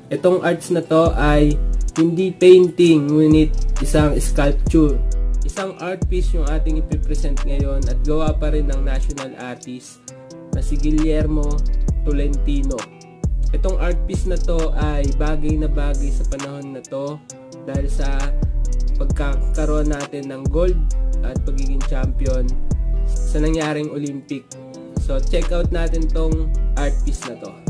Itong arts na to ay hindi painting, ngunit isang sculpture. Isang art piece yung ating ipipresent ngayon at gawa pa rin ng national artist na si Guillermo Tolentino. Itong art piece na to ay bagay na bagay sa panahon na to dahil sa pagkakaroon natin ng gold at pagiging champion sa nangyaring Olympic. So check out natin tong art piece na to.